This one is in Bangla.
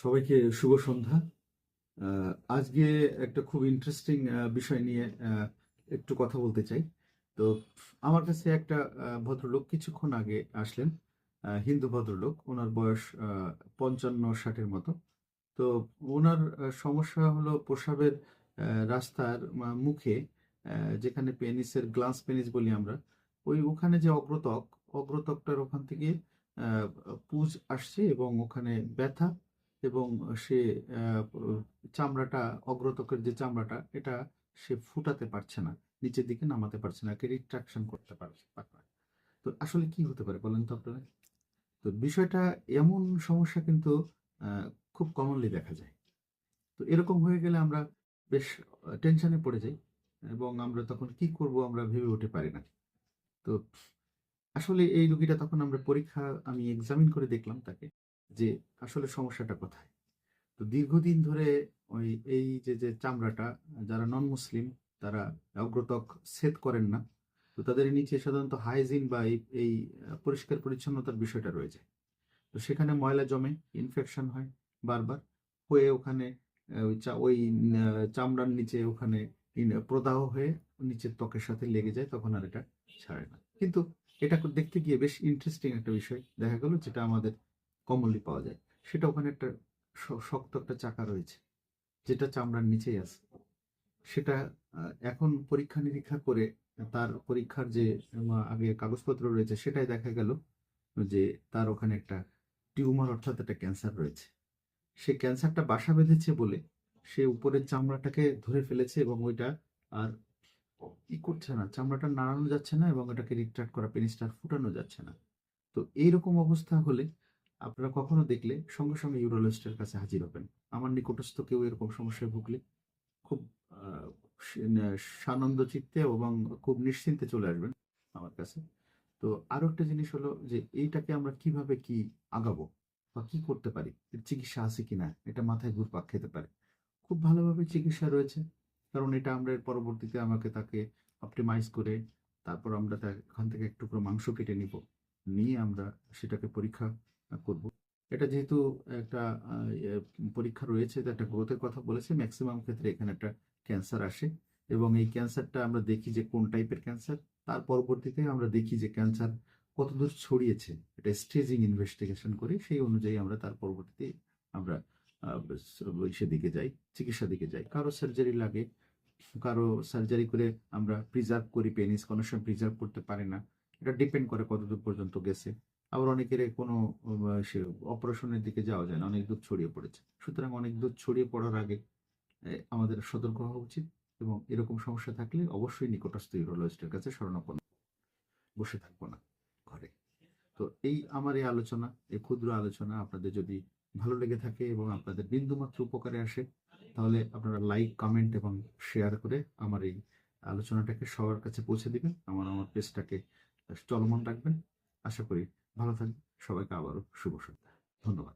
সবাইকে শুভ সন্ধ্যা। আজকে একটা খুব ইন্টারেস্টিং বিষয় নিয়ে একটু কথা বলতে চাই। তো আমার কাছে একটা ভদ্রলোক কিছুক্ষণ আগে আসলেন। হিন্দু ভদ্রলোক, ওনার বয়স ৫৫-৬০-এর মতো। তো ওনার সমস্যা হলো প্রস্রাবের রাস্তার মুখে, যেখানে পেনিসের গ্লান্স পেনিস বলি আমরা, ওখানে যে অগ্রত্বকটার ওখান থেকে পুজ আসছে এবং ওখানে ব্যথা, এবং সে চামড়াটা, অগ্রত্বকের যে চামড়াটা, এটা সে ফুটাতে পারছে না, নিচের দিকে নামাতে পারছে না, রিট্রাকশন করতে পারছে না। তো আসলে কি হতে পারে বলেন তো আপনারা? তো বিষয়টা এমন সমস্যা কিন্তু আহ, খুব কমনলি দেখা যায়। তো এরকম হয়ে গেলে আমরা বেশ টেনশনে পড়ে যাই, এবং আমরা তখন কি করব আমরা ভেবে উঠতে পারি না। তো আসলে এই রুগীটা তখন আমি এক্সামিন করে দেখলাম তাকে, যে আসলে সমস্যাটা কোথায়। তো দীর্ঘদিন ধরে ওই এই যে যে চামড়াটা, যারা নন মুসলিম তারা অগ্রত্বক ছেদ করেন না। তো তাদের নিচে সাধারণত হাইজিন বা এই পরিষ্কার পরিচ্ছন্নতার বিষয়টা রয়েছে। তো সেখানে ময়লা জমে, ইনফেকশন হয় বারবার, হয়ে ওখানে ওই চামড়ার নিচে ওখানে প্রদাহ হয়ে নিচের ত্বকের সাথে লেগে যায়, তখন আর এটা ছাড়ে না। কিন্তু এটা দেখতে গিয়ে বেশ ইন্টারেস্টিং একটা বিষয় দেখা গেল, যেটা আমাদের কমনলি পাওয়া যায়। সেটা ওখানে একটা শক্ত একটা চাকা রয়েছে, যেটা চামড়ার নিচেই আছে। সেটা এখন পরীক্ষা নিরীক্ষা করে, তার পরীক্ষার যে আগে কাগজপত্র রয়েছে, সেটাই দেখা গেল যে তার ওখানে একটা টিউমার, অর্থাৎ একটা ক্যান্সার রয়েছে। সে ক্যান্সারটা বাসা বেঁধেছে বলে সে উপরের চামড়াটাকে ধরে ফেলেছে, এবং ওইটা আর ই করছে না, চামড়াটা নাড়ানো যাচ্ছে না, এবং এটাকে রিট্রাক্ট করা, পেনিসটা আর ফুটানো যাচ্ছে না। তো এইরকম অবস্থা হলে আপনারা কখনো দেখলে সঙ্গে সঙ্গে ইউরোলজিস্টের কাছে হাজির হবেন। আমার নিকটস্থ কেউ এরকম সমস্যায় ভুগলে খুব আহ, সানন্দ চিত্তে এবং খুব নিশ্চিন্তে চলে আসবেন আমার কাছে। তো আরো একটা জিনিস হলো যে এইটাকে আমরা কিভাবে কি আগাবো বা কি করতে পারি, এর চিকিৎসা আছে কিনা, এটা মাথায় ঘুরপাক খেতে পারে। খুব ভালোভাবে চিকিৎসা রয়েছে, কারণ এটা আমরা এর পরবর্তীতে তাকে অপটিমাইজ করে, তারপর আমরা ওখান থেকে একটু করে মাংস কেটে নিব, নিয়ে আমরা সেটাকে পরীক্ষা করব। এটা যেহেতু একটা পরীক্ষা রয়েছে, এটা একটা গ্রোথের কথা বলেছে, ম্যাক্সিমাম ক্ষেত্রে এখানে একটা ক্যান্সার আসে, এবং এই ক্যান্সারটা আমরা দেখি যে কোন টাইপের ক্যান্সার। তার পরবর্তীতে আমরা দেখি যে ক্যান্সার কতদূর ছড়িয়েছে, এটা স্টেজিং ইনভেস্টিগেশন করি, সেই অনুযায়ী আমরা তার পরবর্তীতে আমরা সেদিকে যাই, চিকিৎসা দিকে যাই। কারো সার্জারি লাগে, কারো সার্জারি করে আমরা প্রিজার্ভ করি পেনিস, কোনো সময় প্রিজার্ভ করতে পারে না। এটা ডিপেন্ড করে কতদূর পর্যন্ত গেছে। আবার অনেকের কোনো সে অপারেশনের দিকে যাওয়া যায় না, অনেক দূর ছড়িয়ে পড়েছে। সুতরাং অনেক দূর ছড়িয়ে পড়ার আগে আমাদের সতর্ক হওয়া উচিত, এবং এরকম সমস্যা থাকলে অবশ্যই নিকটস্থ ইউরোলজিস্টের কাছে শরণাপন্ন, বসে থাকবো না ঘরে। তো এই আলোচনা, এই ক্ষুদ্র আলোচনা আপনাদের যদি ভালো লেগে থাকে এবং আপনাদের বিন্দুমাত্র উপকারে আসে, তাহলে আপনারা লাইক, কমেন্ট এবং শেয়ার করে আমার এই আলোচনাটাকে সবার কাছে পৌঁছে দিবেন, আমার পেজটাকে চলমান রাখবেন। আশা করি ভালো থাকবেন। সবাইকে আবারও শুভ সন্ধ্যা। ধন্যবাদ।